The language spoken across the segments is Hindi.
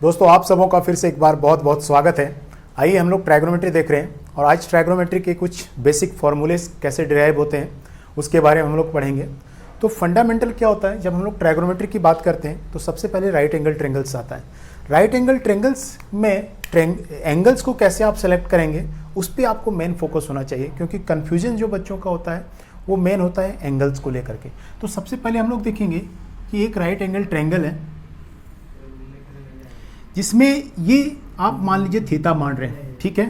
दोस्तों आप सबों का फिर से एक बार बहुत बहुत स्वागत है। आइए हम लोग ट्राइगोनोमेट्री देख रहे हैं और आज ट्राइगोनोमेट्री के कुछ बेसिक फॉर्मूलेस कैसे डिराइव होते हैं उसके बारे में हम लोग पढ़ेंगे। तो फंडामेंटल क्या होता है, जब हम लोग ट्राइगोनोमेट्री की बात करते हैं तो सबसे पहले राइट एंगल ट्रेंगल्स आता है। राइट एंगल ट्रेंगल्स में एंगल्स को कैसे आप सेलेक्ट करेंगे उस पर आपको मेन फोकस होना चाहिए, क्योंकि कन्फ्यूजन जो बच्चों का होता है वो मेन होता है एंगल्स को लेकर के। तो सबसे पहले हम लोग देखेंगे कि एक राइट एंगल ट्रेंगल है जिसमें ये आप मान लीजिए थीटा मान रहे हैं, ठीक है,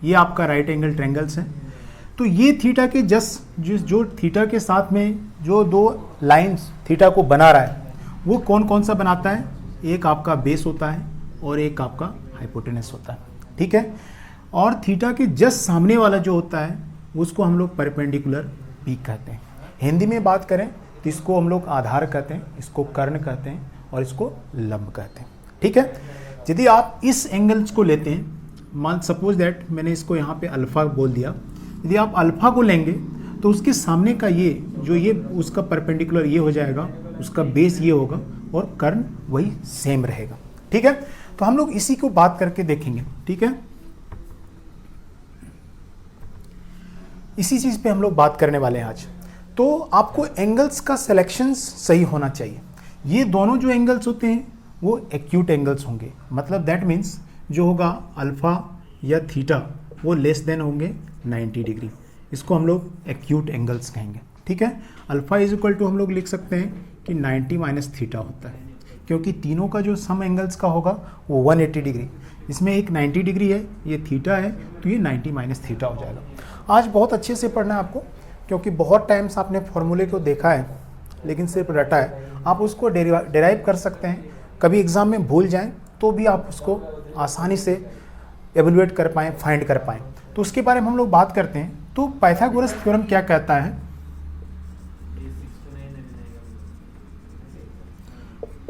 ये आपका राइट एंगल ट्रेंगल्स है। तो ये थीटा के जस्ट जो थीटा के साथ में जो दो लाइंस थीटा को बना रहा है वो कौन कौन सा बनाता है, एक आपका बेस होता है और एक आपका हाइपोटेनस होता है, ठीक है। और थीटा के जस्ट सामने वाला जो होता है उसको हम लोग परपेंडिकुलर पीक कहते हैं। हिंदी में बात करें तो इसको हम लोग आधार कहते हैं, इसको कर्ण कहते हैं और इसको लंब कहते हैं, ठीक है। यदि आप इस एंगल्स को लेते हैं, मान सपोज दैट मैंने इसको यहाँ पे अल्फा बोल दिया, यदि आप अल्फा को लेंगे तो उसके सामने का ये जो ये उसका परपेंडिकुलर ये हो जाएगा, उसका बेस ये होगा और कर्ण वही सेम रहेगा, ठीक है। तो हम लोग इसी को बात करके देखेंगे, ठीक है। इसी चीज पे हम लोग बात करने वाले हैं आज। तो आपको एंगल्स का सिलेक्शन सही होना चाहिए। ये दोनों जो एंगल्स होते हैं वो एक्यूट एंगल्स होंगे, मतलब दैट मीन्स जो होगा अल्फा या थीटा वो लेस देन होंगे 90 डिग्री, इसको हम लोग एक्यूट एंगल्स कहेंगे, ठीक है। अल्फा इज इक्वल टू हम लोग लिख सकते हैं कि 90 माइनस थीटा होता है, क्योंकि तीनों का जो सम एंगल्स का होगा वो 180 डिग्री, इसमें एक 90 डिग्री है, ये थीटा है, तो ये 90 माइनस थीटा हो जाएगा। आज बहुत अच्छे से पढ़ना है आपको, क्योंकि बहुत टाइम्स आपने फॉर्मूले को देखा है लेकिन सिर्फ रटा है। आप उसको डेराइव कर सकते हैं, कभी एग्जाम में भूल जाएं तो भी आप उसको आसानी से एवेलुएट कर पाएँ, फाइंड कर पाएँ। तो उसके बारे में हम लोग बात करते हैं। तो पाइथागोरस थ्योरम क्या कहता है,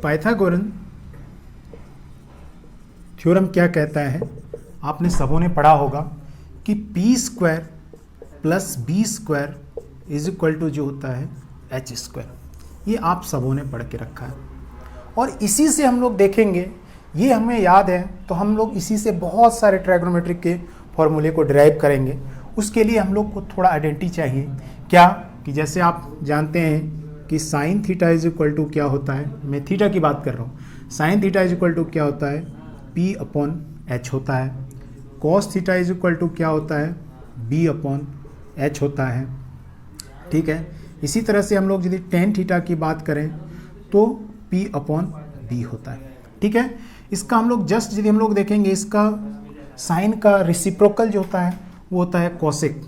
पाइथागोरन थ्योरम क्या कहता है, आपने सबों ने पढ़ा होगा कि P square plus B square is equal to जो होता है एच स्क्वायर। ये आप सबों ने पढ़ के रखा है और इसी से हम लोग देखेंगे, ये हमें याद है तो हम लोग इसी से बहुत सारे ट्राइगोनोमेट्रिक के फॉर्मूले को डिराइव करेंगे। उसके लिए हम लोग को थोड़ा आइडेंटिटी चाहिए, क्या कि जैसे आप जानते हैं कि sine theta is equal to क्या होता है, मैं थीटा की बात कर रहा हूँ, sine theta is equal to क्या होता है पी अपॉन एच होता है। Cos theta is equal to क्या होता है बी अपॉन एच होता है, ठीक है। इसी तरह से हम लोग यदि टेन थीटा की बात करें तो P अपॉन बी होता है, ठीक है। इसका हम लोग जस्ट यदि हम लोग देखेंगे, इसका साइन का रेसिप्रोकल जो होता है वो होता है कोसेक,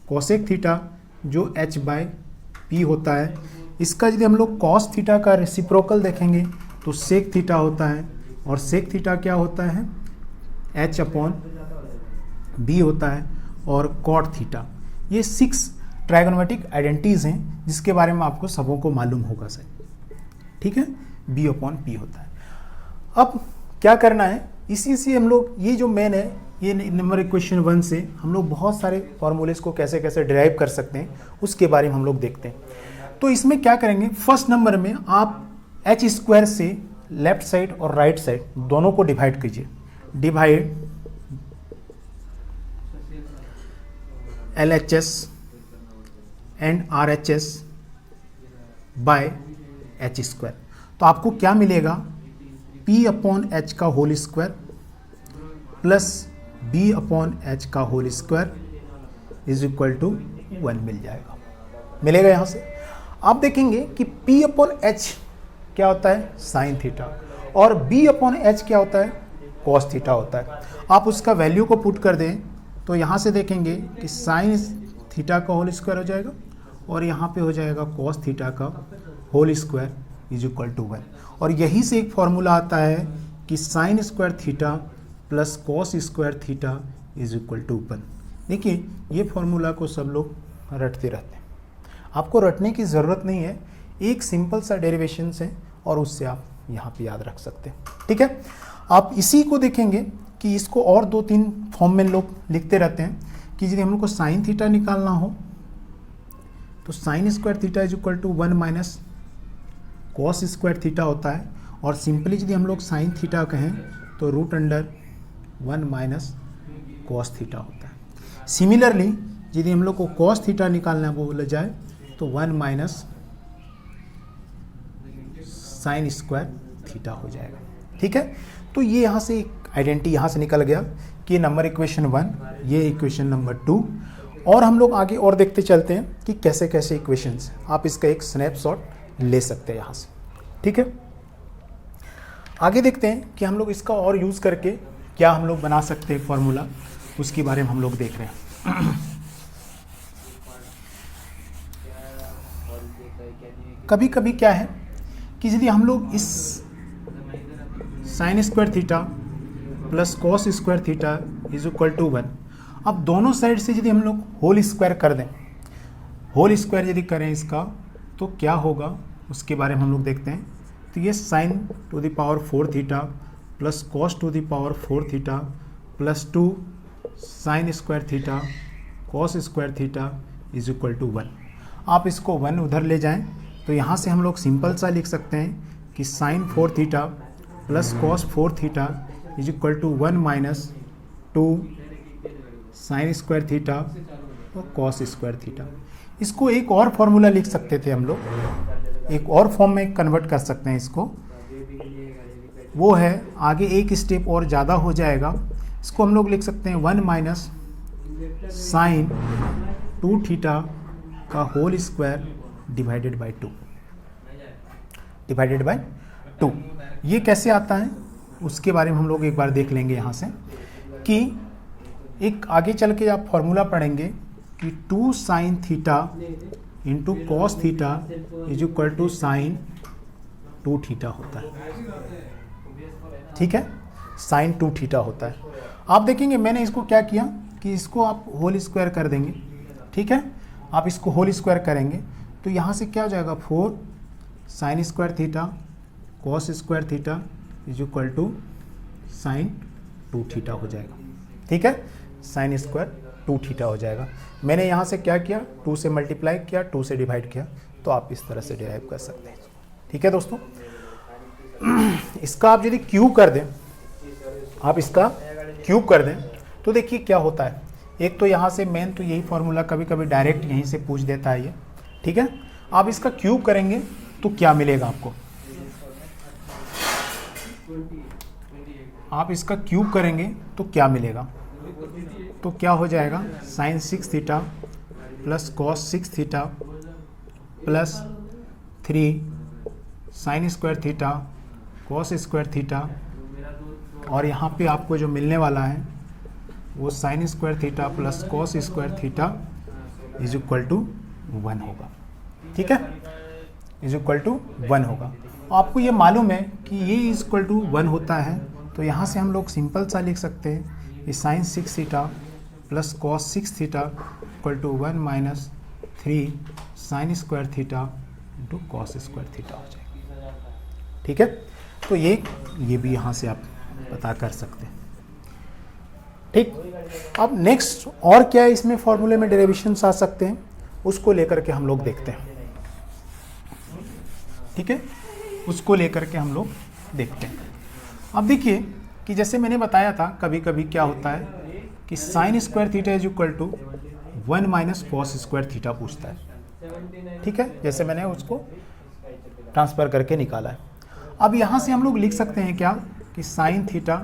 कोसेक थीटा जो H बाय पी होता है। इसका यदि हम लोग कॉस थीटा का रेसिप्रोकल देखेंगे तो सेक थीटा होता है, और सेक थीटा क्या होता है H अपॉन बी होता है, और कॉट थीटा। ये 6 ट्राइगोनोमेट्रिक आइडेंटिटीज हैं जिसके बारे में आपको सबों को मालूम होगा सर, ठीक है। बी अपॉन पी होता है। अब क्या करना है, इसी से हम लोग ये जो मेन है, ये नंबर इक्वेशन 1 से हम लोग बहुत सारे फॉर्मूलेस को कैसे कैसे डिराइव कर सकते हैं उसके बारे में हम लोग देखते हैं। तो इसमें क्या करेंगे, फर्स्ट नंबर में आप एच स्क्वायर से लेफ्ट साइड और राइट साइड दोनों को डिवाइड कीजिए, divide LHS and RHS by H square. तो आपको क्या मिलेगा, P अपॉन एच का whole square plus B upon H का whole square is equal to 1 मिल जाएगा, मिलेगा यहाँ से। आप देखेंगे कि P अपॉन एच क्या होता है साइन थीटा और B अपॉन एच क्या होता है कॉस थीटा होता है। आप उसका वैल्यू को पुट कर दें तो यहाँ से देखेंगे कि साइन थीटा का होल स्क्वायर हो जाएगा और यहाँ पे हो जाएगा कॉस थीटा का whole square is equal to 1। और यही से एक फॉर्मूला आता है कि sine square theta plus cos square theta is equal to 1। देखिए ये फॉर्मूला को सब लोग रटते रहते हैं, आपको रटने की ज़रूरत नहीं है, एक सिंपल सा डेरिवेशन है और उससे आप यहाँ पे याद रख सकते हैं, ठीक है। आप इसी को देखेंगे कि इसको और 2-3 फॉर्म में लोग लिखते रहते हैं कि यदि हम लोग को साइन थीटा निकालना हो तो sine square theta is equal to 1 minus cos square theta होता है और सिंपली यदि हम लोग साइन थीटा कहें तो root under 1 minus cos theta होता है। सिमिलरली यदि हम लोग को कॉस थीटा निकालना बोला जाए तो 1 माइनस साइन स्क्वायर थीटा हो जाएगा। ठीक है, तो ये यहाँ से आइडेंटिटी यहाँ से निकल गया कि नंबर इक्वेशन 1, ये इक्वेशन नंबर 2। और हम लोग आगे और देखते चलते हैं कि कैसे कैसे इक्वेशंस, आप इसका एक स्नैपशॉट ले सकते हैं यहाँ से। ठीक है, आगे देखते हैं कि हम लोग इसका और यूज़ करके क्या हम लोग बना सकते हैं फॉर्मूला, उसके बारे में हम लोग देख रहे हैं। कभी कभी क्या है कि यदि हम लोग इस sine square theta plus cos square theta is equal to 1, अब दोनों साइड से यदि हम लोग होल स्क्वायर कर दें, होल स्क्वायर यदि करें इसका तो क्या होगा उसके बारे में हम लोग देखते हैं। तो ये sine to the power 4 theta plus cos to the power 4 theta plus 2 sine square theta cos square theta is equal to 1। आप इसको 1 उधर ले जाएं तो यहाँ से हम लोग सिंपल सा लिख सकते हैं कि sine 4 theta plus cos 4 theta is equal to 1 minus 2 sine square theta और कॉस स्क्वायर थीटा। इसको एक और फॉर्मूला लिख सकते थे हम लोग, एक और फॉर्म में कन्वर्ट कर सकते हैं इसको, वो है आगे एक स्टेप और ज़्यादा हो जाएगा। इसको हम लोग लिख सकते हैं 1 माइनस साइन 2 थीटा का whole square divided by 2, divided by 2। ये कैसे आता है उसके बारे में हम लोग एक बार देख लेंगे यहाँ से कि एक आगे चल के आप फॉर्मूला पढ़ेंगे कि 2 sine theta into cos theta is equal to sine 2 theta होता है। ठीक है, साइन 2 थीटा होता है। आप देखेंगे मैंने इसको क्या किया कि इसको आप होल स्क्वायर कर देंगे। ठीक है, आप इसको होल स्क्वायर करेंगे तो यहाँ से क्या हो जाएगा 4 sine square theta cos square theta is equal to sine 2 theta हो जाएगा। ठीक है, साइन स्क्वायर 2 थीटा हो जाएगा। मैंने यहाँ से क्या किया 2 से मल्टीप्लाई किया, 2 से डिवाइड किया, तो आप इस तरह से डिराइव कर सकते हैं। ठीक है दोस्तों, इसका आप यदि क्यूब कर दें, आप इसका क्यूब कर दें तो देखिए क्या होता है। एक तो यहाँ से मेन तो यही फॉर्मूला कभी कभी डायरेक्ट यहीं से पूछ देता है ये। ठीक है, आप इसका क्यूब करेंगे तो क्या मिलेगा आपको, आप इसका क्यूब करेंगे तो क्या मिलेगा, तो क्या हो जाएगा sine 6 theta plus cos 6 theta plus 3 sine square theta cos square theta, और यहाँ पे आपको जो मिलने वाला है वो sine square theta plus cos square theta is equal to 1 होगा। ठीक है, इज इक्वल टू 1 होगा। आपको ये मालूम है कि ये इज इक्वल टू 1 होता है, तो यहाँ से हम लोग सिंपल सा लिख सकते हैं कि sine 6 theta plus cos 6 theta equal to 1 minus 3 sine square theta into cos square theta हो जाएगा। ठीक है, तो ये भी यहाँ से आप पता कर सकते हैं। ठीक, अब नेक्स्ट और क्या इसमें फॉर्मूले में डेरिवेशंस आ सकते हैं उसको लेकर के हम लोग देखते हैं। ठीक है, उसको लेकर के हम लोग देखते हैं। अब देखिए कि जैसे मैंने बताया था कभी कभी क्या होता है कि sine square theta is equal to 1 minus cos square theta पूछता है। ठीक है, जैसे मैंने उसको ट्रांसफर करके निकाला है। अब यहाँ से हम लोग लिख सकते हैं क्या कि sine theta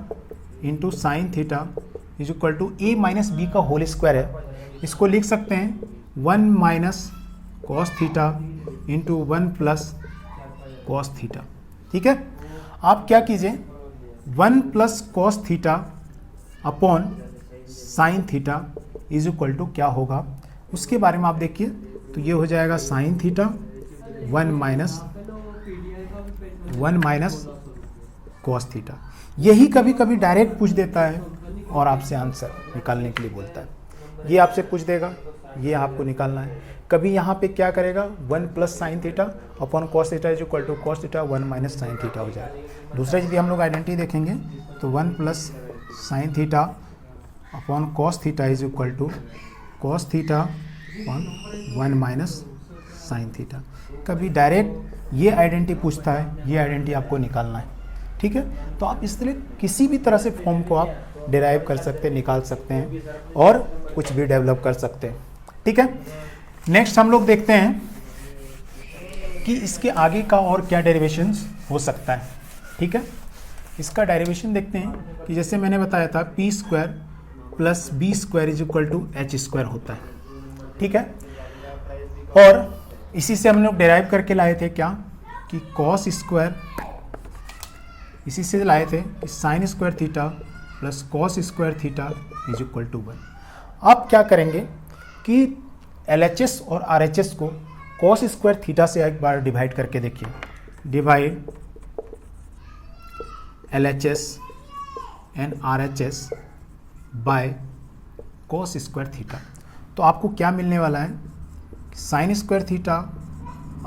into sine theta is equal to A minus B का होल स्क्वायर है। इसको लिख सकते हैं 1 minus cos theta into 1 plus cos theta. ठीक है, आप क्या कीजिए 1 plus cos theta upon sine theta is equal to क्या होगा उसके बारे में आप देखिए, तो ये हो जाएगा sine theta 1 minus cos theta. यही कभी कभी डायरेक्ट पूछ देता है और आपसे आंसर निकालने के लिए बोलता है। ये आपसे पूछ देगा, ये आपको निकालना है। कभी यहाँ पे क्या करेगा 1 plus sine theta upon cos theta is equal to cos theta 1 minus sine theta हो जाएगा। दूसरा यदि हम लोग आइडेंटिटी देखेंगे तो 1 plus sine theta upon cos theta is equal to cos theta upon 1 minus sine theta. कभी डायरेक्ट ये आइडेंटिटी पूछता है, ये आइडेंटिटी आपको निकालना है। ठीक है, तो आप इस तरह किसी भी तरह से फॉर्म को आप डिराइव कर सकते हैं, निकाल सकते हैं और कुछ भी डेवलप कर सकते हैं। ठीक है, नेक्स्ट हम लोग देखते हैं कि इसके आगे का और क्या डेरिवेशंस हो सकता है। ठीक है, इसका डेरिवेशन देखते हैं कि जैसे मैंने बताया था P square plus B square is equal to H square होता है। ठीक है, और इसी से हम लोग डेराइव करके लाए थे क्या कि कॉस स्क्वायर, इसी से लाए थे कि sine square theta plus cos square theta is equal to 1। अब क्या करेंगे कि LHS और RHS को कॉस स्क्वायर थीटा से एक बार डिवाइड करके देखिए, divide LHS and RHS by cos square theta, तो आपको क्या मिलने वाला है, sine square theta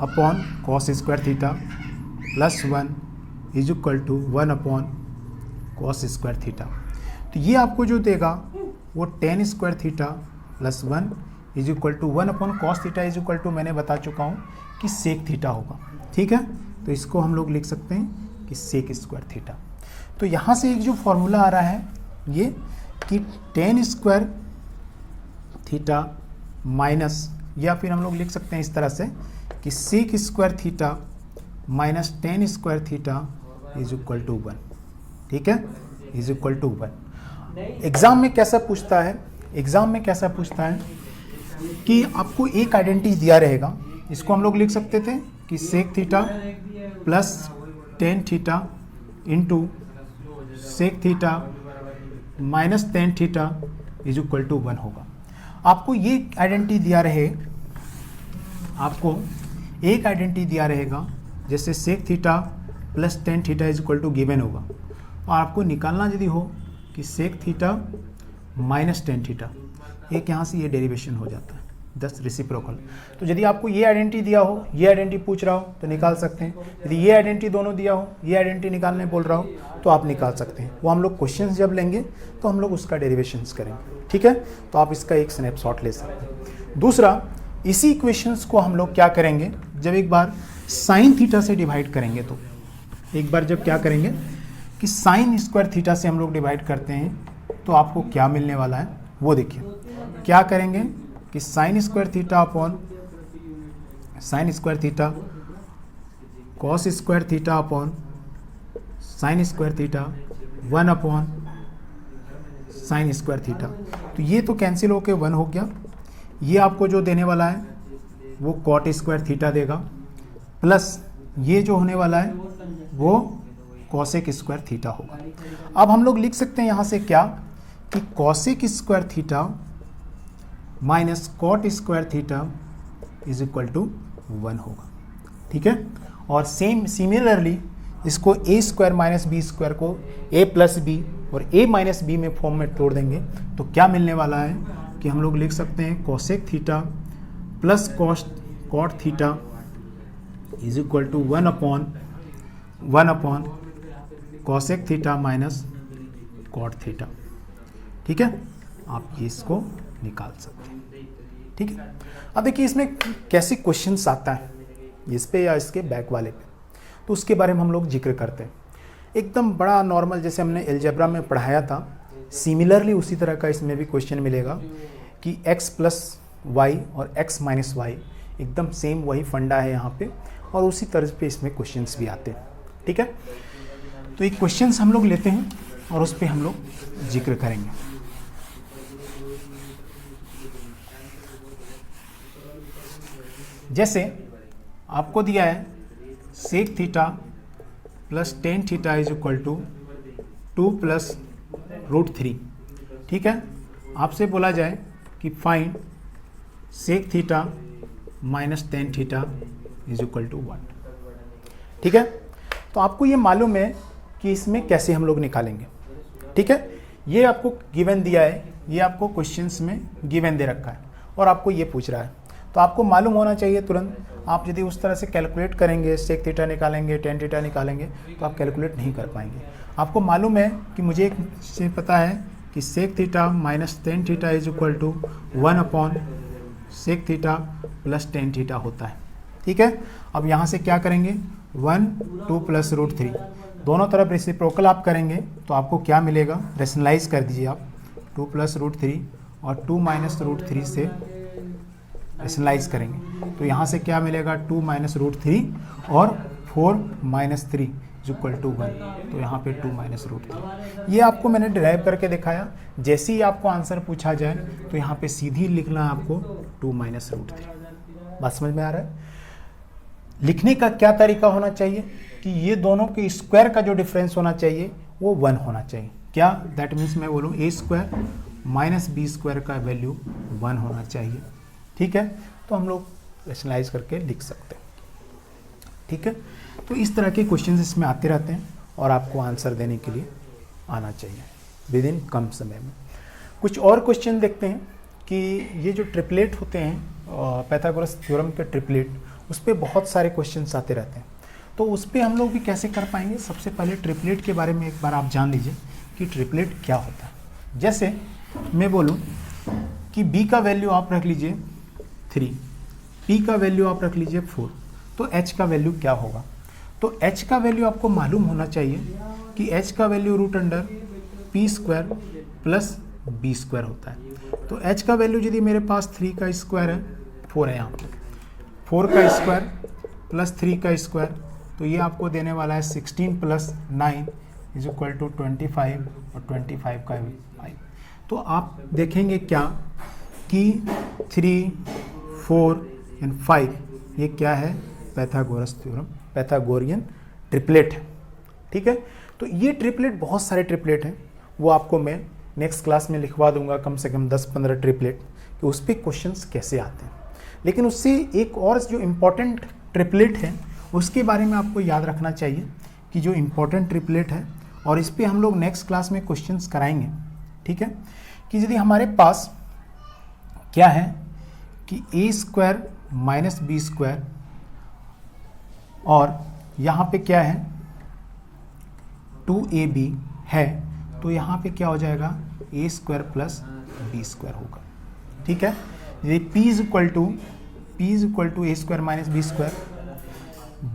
upon cos square theta plus 1 is equal to 1 upon cos square theta. तो ये आपको जो देगा वो tan square theta plus 1 is equal to 1 upon cos theta is equal to, मैंने बता चुका हूँ कि सेक थीटा होगा। ठीक है, तो इसको हम लोग लिख सकते हैं कि सेक स्क्वायर थीटा। तो यहाँ से एक जो फॉर्मूला आ रहा है ये कि टेन स्क्वायर थीटा माइनस, या फिर हम लोग लिख सकते हैं इस तरह से कि sec square theta minus tan square theta is equal to 1। ठीक है, इज इक्वल टू 1। एग्जाम में कैसा पूछता है, एग्जाम में कैसा पूछता है कि आपको एक आइडेंटिटी दिया रहेगा, इसको हम लोग लिख सकते थे कि sec theta plus tan theta into sec theta minus tan theta is equal to 1 होगा। आपको ये आइडेंटिटी दिया रहे, आपको एक आइडेंटिटी दिया रहेगा जैसे sec theta plus tan theta is equal to given होगा, और आपको निकालना यदि हो कि sec theta minus tan theta, एक यहाँ से ये डेरिवेशन हो जाता है 10 रेसिप्रोकल। तो यदि आपको ये आइडेंटिटी दिया हो, ये आइडेंटिटी पूछ रहा हो तो निकाल सकते हैं, यदि ये आइडेंटिटी दोनों दिया हो, ये आइडेंटिटी निकालने बोल रहा हो तो आप निकाल सकते हैं। वो हम लोग क्वेश्चन जब लेंगे तो हम लोग उसका डेरिवेशंस करेंगे। ठीक है, तो आप इसका एक स्नैपशॉट ले सकते हैं। दूसरा, इसी इक्वेशंस को हम लोग क्या करेंगे, जब एक बार साइन थीटा से डिवाइड करेंगे, तो एक बार जब क्या करेंगे कि साइन स्क्वायर थीटा से हम लोग डिवाइड करते हैं तो आपको क्या मिलने वाला है वो देखिए। क्या करेंगे कि sine square theta upon sign square theta cos square theta upon sign square theta 1 upon sine square theta. तो ये तो कैंसिल होके 1 हो गया। ये आपको जो देने वाला है वो कॉट स्क्वायर थीटा देगा, प्लस ये जो होने वाला है वो कॉसेक स्क्वायर थीटा होगा। अब हम लोग लिख सकते हैं यहाँ से क्या कि cosec square theta minus cot square theta is equal to 1 होगा। ठीक है, और सिमिलरली इसको A square minus B square को ए प्लस बी और ए माइनस बी में फॉर्म में तोड़ देंगे तो क्या मिलने वाला है कि हम लोग लिख सकते हैं cosec theta plus cot theta is equal to 1 upon cosec theta minus cot theta. ठीक है, आप ये इसको निकाल सकते हैं। ठीक है, अब देखिए इसमें कैसे क्वेश्चंस आता है, इस पे या इसके बैक वाले पे, तो उसके बारे में हम लोग जिक्र करते हैं। एकदम बड़ा नॉर्मल जैसे हमने अलजेब्रा में पढ़ाया था, सिमिलरली उसी तरह का इसमें भी क्वेश्चन मिलेगा कि x प्लस वाई और x माइनस वाई, एकदम सेम वही फंडा है यहाँ पे, और उसी तर्ज पे इसमें क्वेश्चंस भी आते हैं। ठीक है, तो एक क्वेश्चंस हम लोग लेते हैं और उस पर हम लोग जिक्र करेंगे। जैसे आपको दिया है sec theta plus tan theta is equal to 2 plus √3। ठीक है, आपसे बोला जाए कि find sec theta minus tan theta is equal to 1। ठीक है, तो आपको ये मालूम है कि इसमें कैसे हम लोग निकालेंगे। ठीक है, ये आपको गिवन दिया है, ये आपको क्वेश्चंस में गिवन दे रखा है और आपको ये पूछ रहा है, तो आपको मालूम होना चाहिए तुरंत। आप यदि उस तरह से कैलकुलेट करेंगे, सेक थीटा निकालेंगे, टेन थीटा निकालेंगे, तो आप कैलकुलेट नहीं कर पाएंगे। आपको मालूम है कि मुझे एक चीज़ पता है कि sec theta minus tan theta is equal to 1 upon sec theta plus tan theta होता है। ठीक है, अब यहाँ से क्या करेंगे 1 2 प्लस √3, दोनों तरफ रेसिप्रोकल आप करेंगे तो आपको क्या मिलेगा, रेशनलाइज कर दीजिए आप, 2 + √3 और 2 - √3 से रेशनलाइज करेंगे तो यहाँ से क्या मिलेगा, 2 - √3 और 4 - 3 = 1, तो यहाँ पे 2 - √3। ये आपको मैंने डिराइव करके दिखाया। जैसे ही आपको आंसर पूछा जाए तो यहाँ पे सीधी लिखना है आपको 2 - √3। बात समझ में आ रहा है? लिखने का क्या तरीका होना चाहिए कि ये दोनों के स्क्वायर का जो डिफरेंस होना चाहिए वो 1 होना चाहिए। क्या, दैट मीन्स मैं बोलूँ a² - b² का वैल्यू 1 होना चाहिए। ठीक है, तो हम लोग रेशनलाइज करके लिख सकते हैं। ठीक है, तो इस तरह के क्वेश्चंस इसमें आते रहते हैं और आपको आंसर देने के लिए आना चाहिए विद इन कम समय में। कुछ और क्वेश्चन देखते हैं कि ये जो ट्रिपलेट होते हैं पाइथागोरस थ्योरम के ट्रिपलेट, उस पर बहुत सारे क्वेश्चंस आते रहते हैं, तो उस पर हम लोग भी कैसे कर पाएंगे। सबसे पहले ट्रिपलेट के बारे में एक बार आप जान लीजिए कि ट्रिपलेट क्या होता है। जैसे मैं बोलूँ कि b का वैल्यू आप रख लीजिए 3, p का वैल्यू आप रख लीजिए 4, तो h का वैल्यू क्या होगा। तो h का वैल्यू आपको मालूम होना चाहिए कि h का वैल्यू √p² + b² होता है। तो h का वैल्यू यदि मेरे पास 3 का स्क्वायर है, 4 है यहाँ पे, 4 का स्क्वायर + 3 का स्क्वायर, तो ये आपको देने वाला है 16 + 9 = 25 और 25 का 5। तो आप देखेंगे क्या कि 3, 4 एंड 5 ये क्या है, पाइथागोरस थ्योरम, पाइथागोरियन ट्रिपलेट है। ठीक है, तो ये ट्रिपलेट बहुत सारे ट्रिपलेट हैं, वो आपको मैं नेक्स्ट क्लास में लिखवा दूंगा, कम से कम 10-15 ट्रिपलेट, कि उस पर क्वेश्चंस कैसे आते हैं। लेकिन उससे एक और जो इम्पॉर्टेंट ट्रिपलेट है उसके बारे में आपको याद रखना चाहिए कि जो इम्पॉर्टेंट ट्रिपलेट है, और इस पर हम लोग नेक्स्ट क्लास में क्वेश्चंस कराएंगे। ठीक है, कि यदि हमारे पास क्या है कि a² - b² और यहाँ पे क्या है 2ab है, तो यहाँ पे क्या हो जाएगा, a² + b² होगा। ठीक है, यदि p = a² - b²,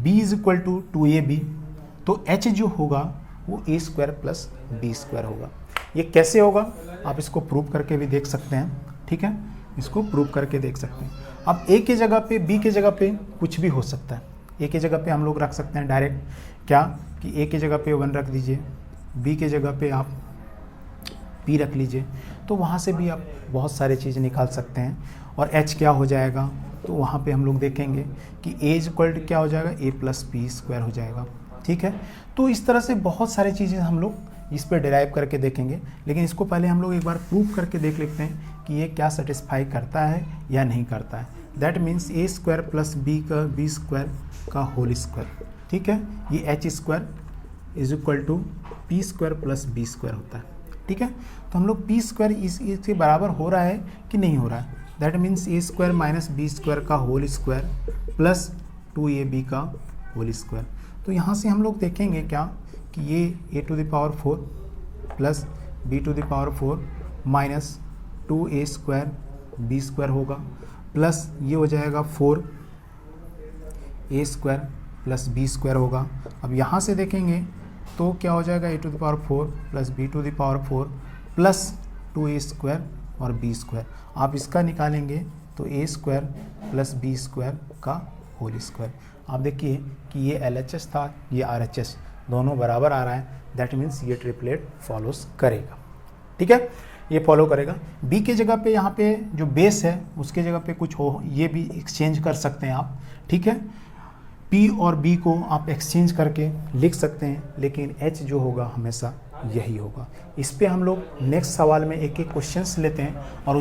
b = 2ab, तो h जो होगा वो a² + b² होगा। ये कैसे होगा, आप इसको प्रूव करके भी देख सकते हैं। ठीक है, इसको प्रूव करके देख सकते हैं। अब a के जगह पे, b के जगह पे कुछ भी हो सकता है। a के जगह पे हम लोग रख सकते हैं डायरेक्ट, क्या कि a के जगह पे 1 रख दीजिए, b के जगह पे आप p रख लीजिए, तो वहाँ से भी आप बहुत सारे चीज़ निकाल सकते हैं। और h क्या हो जाएगा, तो वहाँ पे हम लोग देखेंगे कि a = क्या हो जाएगा, a + p² हो जाएगा। ठीक है, तो इस तरह से बहुत सारी चीज़ें हम लोग इस पर डिराइव करके देखेंगे, लेकिन इसको पहले हम लोग एक बार प्रूव करके देख लेते हैं कि ये क्या सेटिस्फाई करता है या नहीं करता है। दैट मीन्स a² + b² का होल स्क्वायर। ठीक है, ये h² = p² + b² होता है। ठीक है, तो हम लोग p² इसके बराबर हो रहा है कि नहीं हो रहा है। दैट मीन्स a² - b² का होल स्क्वायर + 2ab का होल स्क्वायर। तो यहाँ से हम लोग देखेंगे क्या कि ये a⁴ + b⁴ minus 2a² b² होगा, प्लस ये हो जाएगा 4a² + b² होगा। अब यहाँ से देखेंगे तो क्या हो जाएगा, a⁴ + b⁴ प्लस 2a² और b²। आप इसका निकालेंगे तो a² + b² का होल स्क्वायर। आप देखिए कि ये LHS था, ये RHS, दोनों बराबर आ रहा है। दैट मीन्स ये ट्रिपलेट फॉलोस करेगा। ठीक है, ये फॉलो करेगा। b के जगह पे यहाँ पे जो बेस है उसके जगह पे कुछ हो, ये भी एक्सचेंज कर सकते हैं आप। ठीक है, p और b को आप एक्सचेंज करके लिख सकते हैं, लेकिन h जो होगा हमेशा यही होगा। इस पे हम लोग नेक्स्ट सवाल में एक एक क्वेश्चंस लेते हैं और